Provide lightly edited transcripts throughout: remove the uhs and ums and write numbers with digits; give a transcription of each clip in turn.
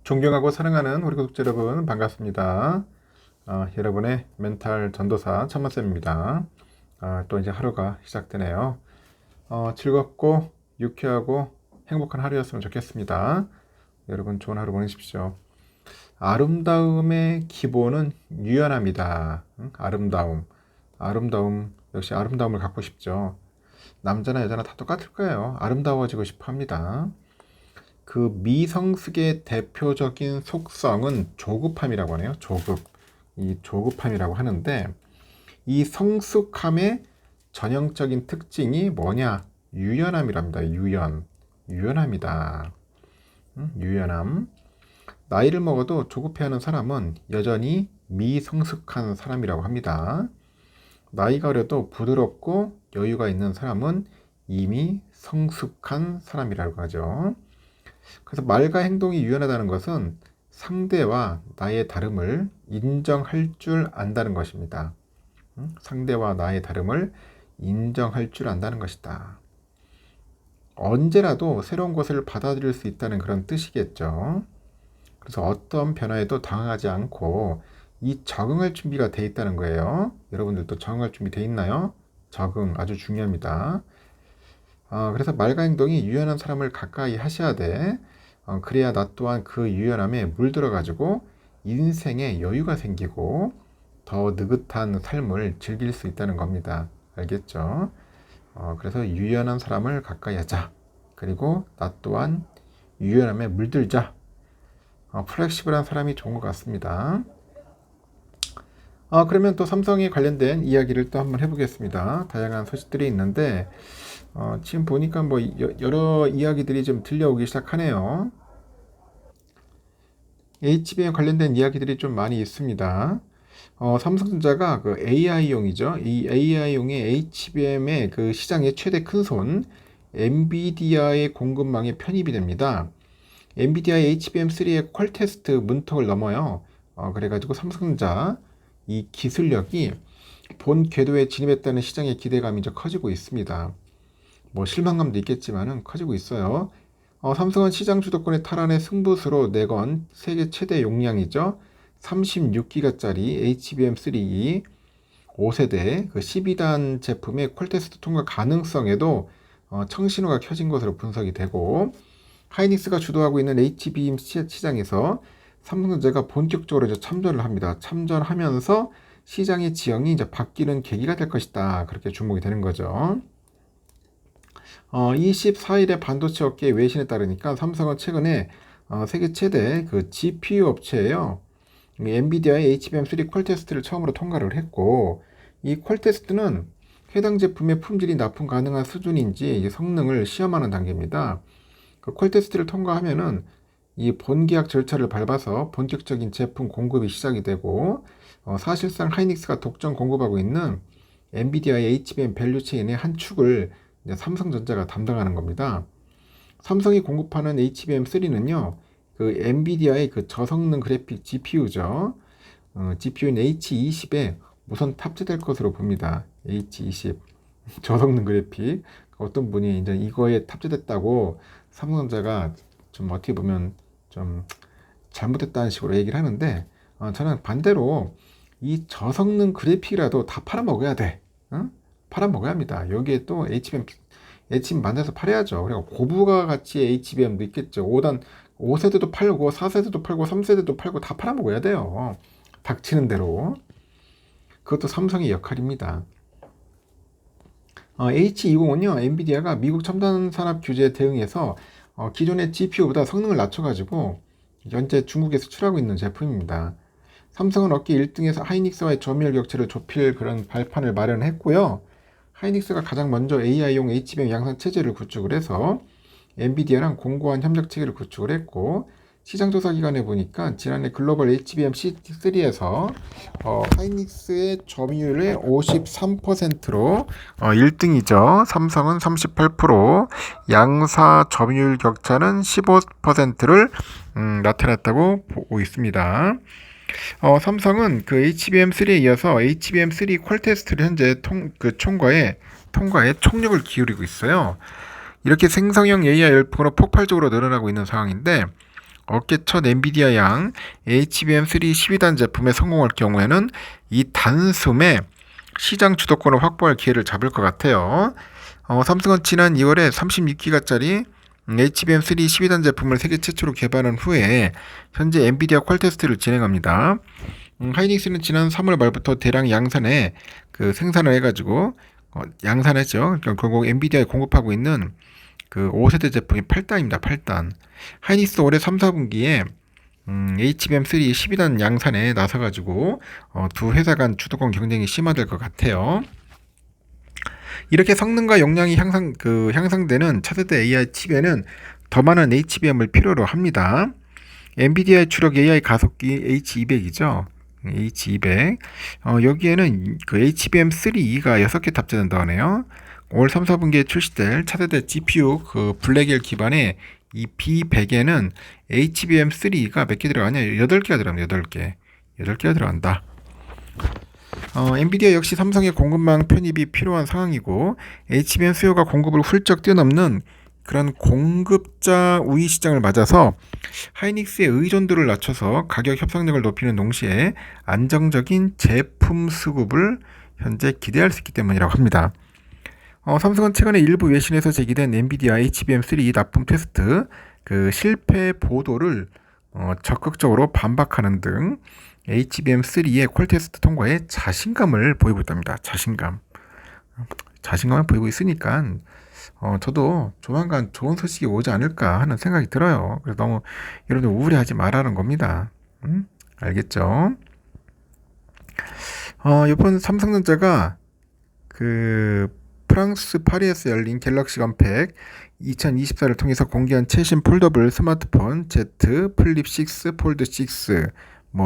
존경하고 사랑하는 우리 구독자 여러분 반갑습니다. 여러분의 멘탈 전도사 천만쌤입니다. 또 이제 하루가 시작되네요. 즐겁고 유쾌하고 행복한 하루였으면 좋겠습니다. 여러분 좋은 하루 보내십시오. 아름다움의 기본은 유연함이다. 아름다움 역시 아름다움을 갖고 싶죠. 남자나 여자나 다 똑같을 거예요. 아름다워지고 싶어 합니다. 그 미성숙의 대표적인 속성은 조급함이라고 하네요. 이 조급함이라고 하는데, 이 성숙함의 전형적인 특징이 뭐냐? 유연함이랍니다. 유연함이다. 유연함. 나이를 먹어도 조급해하는 사람은 여전히 미성숙한 사람이라고 합니다. 나이가 어려도 부드럽고 여유가 있는 사람은 이미 성숙한 사람이라고 하죠. 그래서 말과 행동이 유연하다는 것은 상대와 나의 다름을 인정할 줄 안다는 것입니다. 상대와 나의 다름을 인정할 줄 안다는 것이다. 언제라도 새로운 것을 받아들일 수 있다는 그런 뜻이겠죠. 그래서 어떤 변화에도 당황하지 않고 이 적응할 준비가 돼 있다는 거예요. 여러분들도 적응할 준비 돼 있나요? 적응 아주 중요합니다. 그래서 말과 행동이 유연한 사람을 가까이 하셔야 돼. 그래야 나 또한 그 유연함에 물들어가지고 인생에 여유가 생기고 더 느긋한 삶을 즐길 수 있다는 겁니다. 알겠죠? 그래서 유연한 사람을 가까이 하자. 그리고 나 또한 유연함에 물들자. 플렉시블한 사람이 좋은 것 같습니다. 그러면 또 삼성에 관련된 이야기를 또 한번 해보겠습니다. 다양한 소식들이 있는데 지금 보니까 뭐 여러 이야기들이 좀 들려오기 시작하네요. HBM 관련된 이야기들이 좀 많이 있습니다. 삼성전자가 그 AI용이죠. 이 AI용의 HBM의 그 시장의 최대 큰손 엔비디아의 공급망에 편입이 됩니다. 엔비디아의 HBM3의 퀄 테스트 문턱을 넘어요. 그래가지고 삼성전자 이 기술력이 본 궤도에 진입했다는 시장의 기대감이 이제 커지고 있습니다. 뭐 실망감도 있겠지만은 커지고 있어요. 삼성은 시장 주도권의 탈환의 승부수로 내건 세계 최대 용량이죠. 36기가짜리 HBM3 5세대 그 12단 제품의 퀄테스트 통과 가능성에도 청신호가 켜진 것으로 분석이 되고, 하이닉스가 주도하고 있는 HBM 시장에서 삼성전자가 본격적으로 이제 참전을 합니다. 참전하면서 시장의 지형이 이제 바뀌는 계기가 될 것이다. 그렇게 주목이 되는 거죠. 24일에 반도체 업계의 외신에 따르니까 삼성은 최근에 세계 최대 그 GPU 업체예요. 엔비디아의 HBM3 퀄 테스트를 처음으로 통과를 했고, 이 퀄 테스트는 해당 제품의 품질이 납품 가능한 수준인지 성능을 시험하는 단계입니다. 그 퀄 테스트를 통과하면은 이 본계약 절차를 밟아서 본격적인 제품 공급이 시작이 되고, 사실상 하이닉스가 독점 공급하고 있는 엔비디아의 HBM 밸류체인의 한 축을 이제 삼성전자가 담당하는 겁니다. 삼성이 공급하는 HBM3는요, 그 엔비디아의 그 저성능 그래픽 GPU죠. GPU인 H20에 우선 탑재될 것으로 봅니다. H20 저성능 그래픽. 어떤 분이 이제 이거에 탑재됐다고 삼성전자가 좀 어떻게 보면 좀 잘못했다는 식으로 얘기를 하는데, 저는 반대로 이 저성능 그래픽이라도 다 팔아먹어야 돼. 팔아먹어야 합니다. 여기에 또 HBM 만들어서 팔아야죠. 그리고 고부가 가치의 HBM도 있겠죠. 5세대도 팔고 4세대도 팔고 3세대도 팔고 다 팔아먹어야 돼요. 닥치는 대로. 그것도 삼성의 역할입니다. H20은요, 엔비디아가 미국 첨단 산업 규제에 대응해서 기존의 GPU보다 성능을 낮춰가지고 현재 중국에 수출하고 있는 제품입니다. 삼성은 업계 1등에서 하이닉스와의 점유율 격차를 좁힐 그런 발판을 마련했고요. 하이닉스가 가장 먼저 AI용 HBM 양산 체제를 구축을 해서 엔비디아랑 공고한 협력 체계를 구축을 했고, 시장 조사 기관에 보니까 지난해 글로벌 HBM C3에서 하이닉스의 점유율의 53%로 1등이죠. 삼성은 38%, 양사 점유율 격차는 15%를 나타냈다고 보고 있습니다. 삼성은 그 HBM3에 이어서 HBM3 퀄 테스트를 현재 통과에 총력을 기울이고 있어요. 이렇게 생성형 AI 열풍으로 폭발적으로 늘어나고 있는 상황인데, 업계 첫 엔비디아 양 HBM3 12단 제품에 성공할 경우에는 이 단숨에 시장 주도권을 확보할 기회를 잡을 것 같아요. 삼성은 지난 2월에 36기가짜리 HBM3 12단 제품을 세계 최초로 개발한 후에 현재 엔비디아 퀄 테스트를 진행합니다. 하이닉스는 지난 3월 말부터 대량 양산에 생산을 해가지고 양산했죠. 결국 엔비디아에 공급하고 있는 5세대 제품이 8단입니다. 8단. 하이닉스 올해 3, 4분기에 HBM3 12단 양산에 나서가지고 두 회사 간 주도권 경쟁이 심화될 것 같아요. 이렇게 성능과 용량이 향상되는 차세대 AI 칩에는 더 많은 HBM을 필요로 합니다. 엔비디아의 주력 AI 가속기 H200이죠. H200. 여기에는 HBM3가 6개 탑재된다고 하네요. 올 3, 4분기에 출시될 차세대 GPU 블랙엘 기반의 이 B100에는 HBM3가 몇 개 들어가냐? 8개가 들어갑니다. 8개. 8개가 들어간다. 엔비디아 역시 삼성의 공급망 편입이 필요한 상황이고 HBM 수요가 공급을 훌쩍 뛰어넘는 그런 공급자 우위 시장을 맞아서 하이닉스의 의존도를 낮춰서 가격 협상력을 높이는 동시에 안정적인 제품 수급을 현재 기대할 수 있기 때문이라고 합니다. 삼성은 최근에 일부 외신에서 제기된 엔비디아 HBM3 납품 테스트 실패 보도를 적극적으로 반박하는 등 HBM3의 퀄 테스트 통과에 자신감을 보이고 있답니다. 자신감을 보이고 있으니까 저도 조만간 좋은 소식이 오지 않을까 하는 생각이 들어요. 그래서 너무 여러분들 우울해하지 말라는 겁니다. 알겠죠? 이번 삼성전자가 프랑스 파리에서 열린 갤럭시 건팩 2024를 통해서 공개한 최신 폴더블 스마트폰 Z 플립 6, 폴드 6,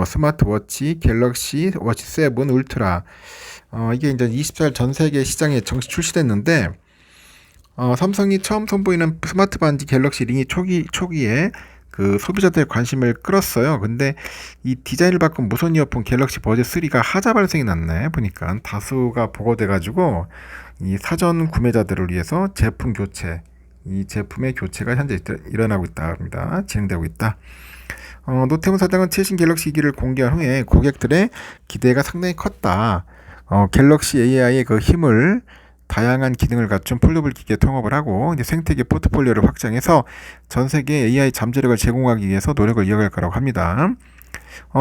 스마트워치, 갤럭시 워치 7 울트라 이게 이제 24일 전 세계 시장에 정식 출시됐는데 삼성이 처음 선보이는 스마트 반지 갤럭시 링이 초기에 소비자들의 관심을 끌었어요. 근데 이 디자인을 바꾼 무선 이어폰 갤럭시 버즈 3가 하자 발생이 났네. 보니까 다수가 보고돼가지고 이 사전 구매자들을 위해서 이 제품의 교체가 현재 일어나고 있다 합니다. 진행되고 있다. 노태우 사장은 최신 갤럭시 기기를 공개한 후에 고객들의 기대가 상당히 컸다. 갤럭시 AI의 힘을 다양한 기능을 갖춘 폴더블 기기에 통합을 하고 이제 생태계 포트폴리오를 확장해서 전 세계 AI 잠재력을 제공하기 위해서 노력을 이어갈 거라고 합니다.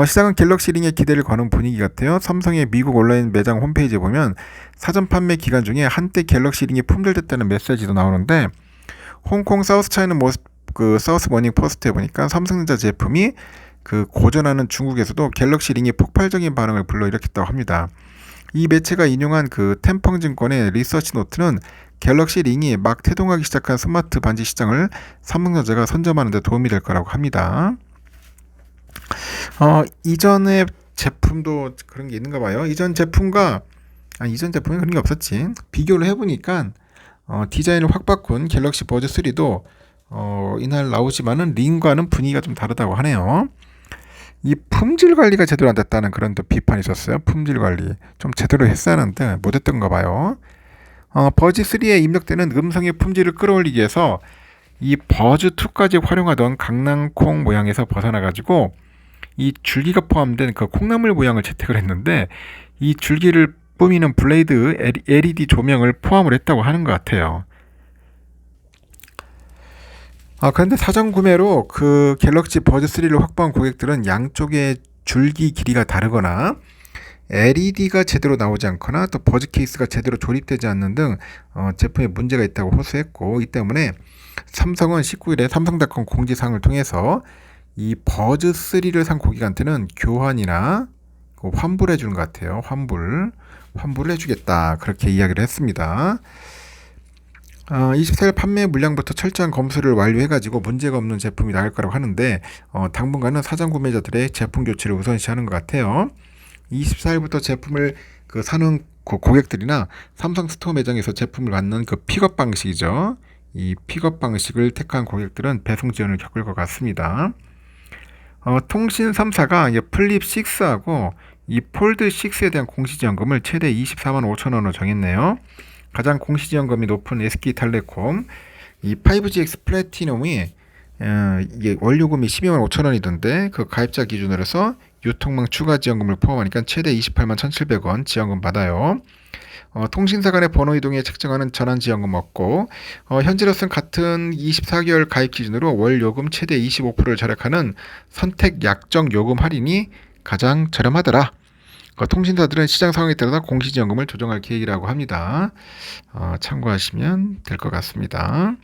시장은 갤럭시 링에 기대를 거는 분위기 같아요. 삼성의 미국 온라인 매장 홈페이지에 보면 사전 판매 기간 중에 한때 갤럭시 링이 품절됐다는 메시지도 나오는데 홍콩 사우스 차이나 사우스 모닝 포스트에 보니까 삼성전자 제품이 고전하는 중국에서도 갤럭시 링이 폭발적인 반응을 불러일으켰다고 합니다. 이 매체가 인용한 템펑증권의 리서치 노트는 갤럭시 링이 막 태동하기 시작한 스마트 반지 시장을 삼성전자가 선점하는 데 도움이 될 거라고 합니다. 이전의 제품도 그런 게 있는가 봐요. 이전 제품에 그런 게 없었지. 비교를 해보니까 디자인을 확 바꾼 갤럭시 버즈 3도 이날 나오지만은 링과는 분위기가 좀 다르다고 하네요. 이 품질 관리가 제대로 안 됐다는 그런 또 비판이 있었어요. 품질 관리 좀 제대로 했어야 하는데 못했던가 봐요. 버즈 3에 입력되는 음성의 품질을 끌어올리기 위해서 이 버즈 2까지 활용하던 강낭콩 모양에서 벗어나가지고 이 줄기가 포함된 콩나물 모양을 채택을 했는데 이 줄기를 꾸미는 블레이드 LED 조명을 포함을 했다고 하는 것 같아요. 그런데 사전 구매로 갤럭시 버즈 3를 확보한 고객들은 양쪽의 줄기 길이가 다르거나 LED가 제대로 나오지 않거나 또 버즈 케이스가 제대로 조립되지 않는 등 제품에 문제가 있다고 호소했고, 이 때문에 삼성은 19일에 삼성닷컴 공지사항을 통해서 이 버즈 3를 산 고객한테는 교환이나 환불해 주는 것 같아요. 환불을 해주겠다, 그렇게 이야기를 했습니다. 24일 판매 물량부터 철저한 검수를 완료해가지고 문제가 없는 제품이 나올 거라고 하는데 당분간은 사전 구매자들의 제품 교체를 우선시하는 것 같아요. 24일부터 제품을 사는 고객들이나 삼성 스토어 매장에서 제품을 받는 픽업 방식이죠. 이 픽업 방식을 택한 고객들은 배송 지연을 겪을 것 같습니다. 통신 3사가 플립 6하고 이 폴드 6에 대한 공시지원금을 최대 24만 5천 원으로 정했네요. 가장 공시지원금이 높은 SK텔레콤, 이 5GX 플래티넘이 이게 월요금이 12만 5천 원이던데 그 가입자 기준으로 해서 유통망 추가 지원금을 포함하니까 최대 28만 1,700원 지원금 받아요. 통신사 간의 번호 이동에 책정하는 전환 지원금 없고 현재로서는 같은 24개월 가입 기준으로 월 요금 최대 25%를 절약하는 선택 약정 요금 할인이 가장 저렴하더라. 통신사들은 시장 상황에 따라서 공시지원금을 조정할 계획이라고 합니다. 참고하시면 될 것 같습니다.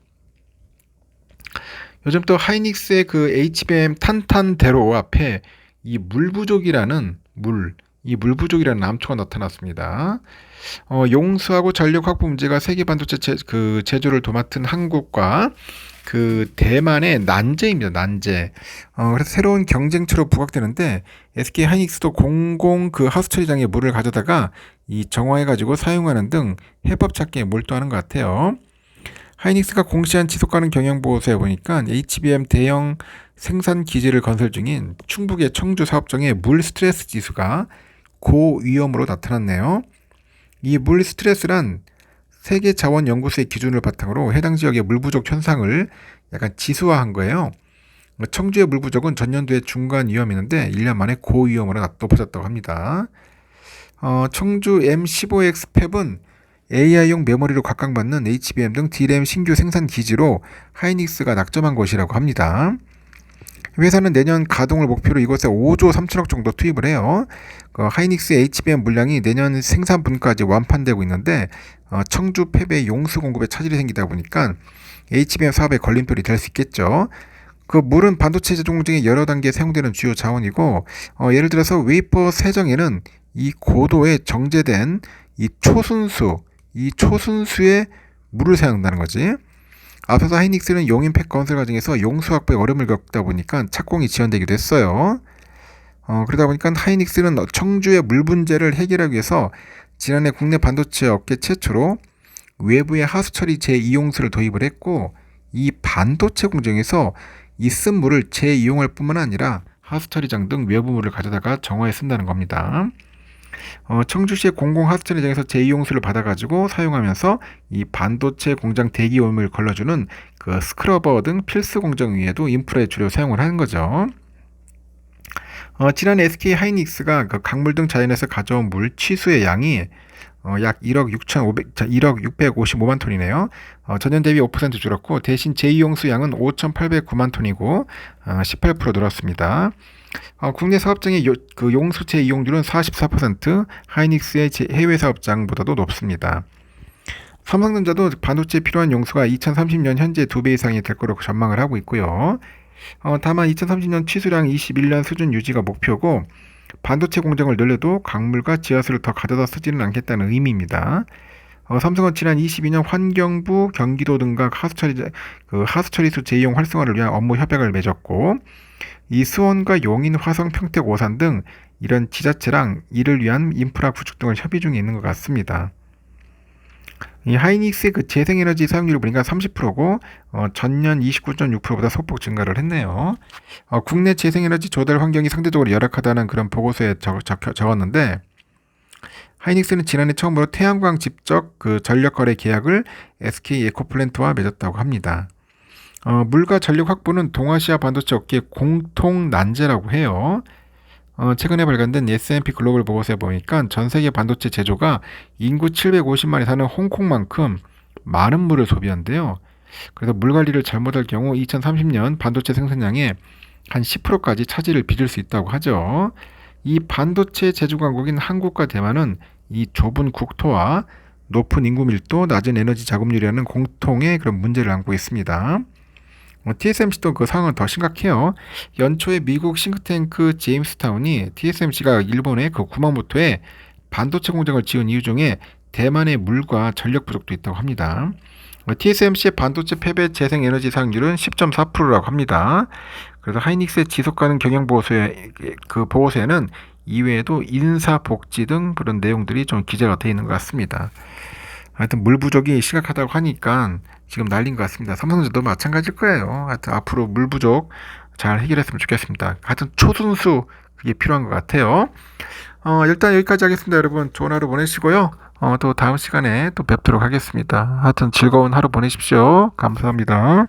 요즘 또 하이닉스의 그 HBM 탄탄대로 앞에 이 물 부족이라는 암초가 나타났습니다. 용수하고 전력 확보 문제가 세계 반도체 제조를 도맡은 한국과 그 대만의 난제입니다. 난제. 그래서 새로운 경쟁처로 부각되는데 SK 하이닉스도 공공 그 하수 처리장에 물을 가져다가 이 정화해가지고 사용하는 등 해법 찾기에 몰두하는 것 같아요. 하이닉스가 공시한 지속가능 경영 보고서에 보니까 HBM 대형 생산 기지를 건설 중인 충북의 청주 사업장의 물 스트레스 지수가 고위험으로 나타났네요. 이 물 스트레스란 세계자원연구소의 기준을 바탕으로 해당 지역의 물 부족 현상을 약간 지수화한 거예요. 청주의 물 부족은 전년도에 중간 위험이었는데 1년 만에 고위험으로 높아졌다고 합니다. 청주 M15X 팹은 AI용 메모리로 각광받는 HBM 등 D램 신규 생산 기지로 하이닉스가 낙점한 곳이라고 합니다. 회사는 내년 가동을 목표로 이곳에 5조 3천억 정도 투입을 해요. 하이닉스의 HBM 물량이 내년 생산분까지 완판되고 있는데 청주 팹의 용수 공급에 차질이 생기다 보니까 HBM 사업에 걸림돌이 될 수 있겠죠. 그 물은 반도체 제종 중에 여러 단계에 사용되는 주요 자원이고 예를 들어서 웨이퍼 세정에는 이 고도에 정제된 이 초순수의 물을 사용한다는 거지. 앞서서 하이닉스는 용인 팩 건설 과정에서 용수 확보에 어려움을 겪다 보니까 착공이 지연되기도 했어요. 그러다 보니까 하이닉스는 청주의 물 문제를 해결하기 위해서 지난해 국내 반도체 업계 최초로 외부의 하수 처리 제2용수를 도입을 했고 이 반도체 공정에서 이 쓴 물을 재이용할 뿐만 아니라 하수 처리장 등 외부 물을 가져다가 정화해 쓴다는 겁니다. 청주시의 공공 하수 처리장에서 제2용수를 받아가지고 사용하면서 이 반도체 공장 대기오염을 걸러주는 그 스크러버 등 필수 공정 위에도 인프라에 주로 사용을 하는 거죠. 지난해 SK 하이닉스가 그 강물 등 자연에서 가져온 물 취수의 양이 약 1억 655만 톤이네요. 전년 대비 5% 줄었고 대신 제2용수 양은 5,809만 톤이고 18% 늘었습니다. 국내 사업장의 그 용수체 이용률은 44%, 하이닉스의 해외 사업장보다도 높습니다. 삼성전자도 반도체에 필요한 용수가 2030년 현재 2배 이상이 될 거라고 전망을 하고 있고요. 다만 2030년 취수량 21년 수준 유지가 목표고 반도체 공장을 늘려도 강물과 지하수를 더 가져다 쓰지는 않겠다는 의미입니다. 삼성은 지난 22년 환경부, 경기도 등과 하수처리수 재이용 활성화를 위한 업무 협약을 맺었고 이 수원과 용인, 화성, 평택, 오산 등 이런 지자체랑 이를 위한 인프라 구축 등을 협의 중에 있는 것 같습니다. 이 하이닉스의 그 재생에너지 사용률을 보니까 30%고 전년 29.6%보다 소폭 증가를 했네요. 국내 재생에너지 조달 환경이 상대적으로 열악하다는 그런 보고서에 적었는데 하이닉스는 지난해 처음으로 태양광 직접 그 전력 거래 계약을 SK 에코플랜트와 맺었다고 합니다. 물과 전력 확보는 동아시아 반도체 업계의 공통 난제라고 해요. 최근에 발간된 S&P 글로벌 보고서에 보니까 전 세계 반도체 제조가 인구 750만이 사는 홍콩만큼 많은 물을 소비한대요. 그래서 물 관리를 잘못할 경우 2030년 반도체 생산량의 한 10%까지 차질을 빚을 수 있다고 하죠. 이 반도체 제조 강국인 한국과 대만은 이 좁은 국토와 높은 인구 밀도, 낮은 에너지 자급률이라는 공통의 그런 문제를 안고 있습니다. TSMC도 그 상황은 더 심각해요. 연초에 미국 싱크탱크 제임스타운이 TSMC가 일본의 그 구마모토에 반도체 공장을 지은 이유 중에 대만의 물과 전력 부족도 있다고 합니다. TSMC의 반도체 팹의 재생에너지 사용률은 10.4%라고 합니다. 그래서 하이닉스의 지속가능 경영 보고서에는 이외에도 인사, 복지 등 그런 내용들이 좀 기재가 되어 있는 것 같습니다. 하여튼 물 부족이 심각하다고 하니까 지금 난린 것 같습니다. 삼성전자도 마찬가지일 거예요. 하여튼 앞으로 물 부족 잘 해결했으면 좋겠습니다. 하여튼 초순수 그게 필요한 것 같아요. 일단 여기까지 하겠습니다. 여러분 좋은 하루 보내시고요. 또 다음 시간에 또 뵙도록 하겠습니다. 하여튼 즐거운 하루 보내십시오. 감사합니다.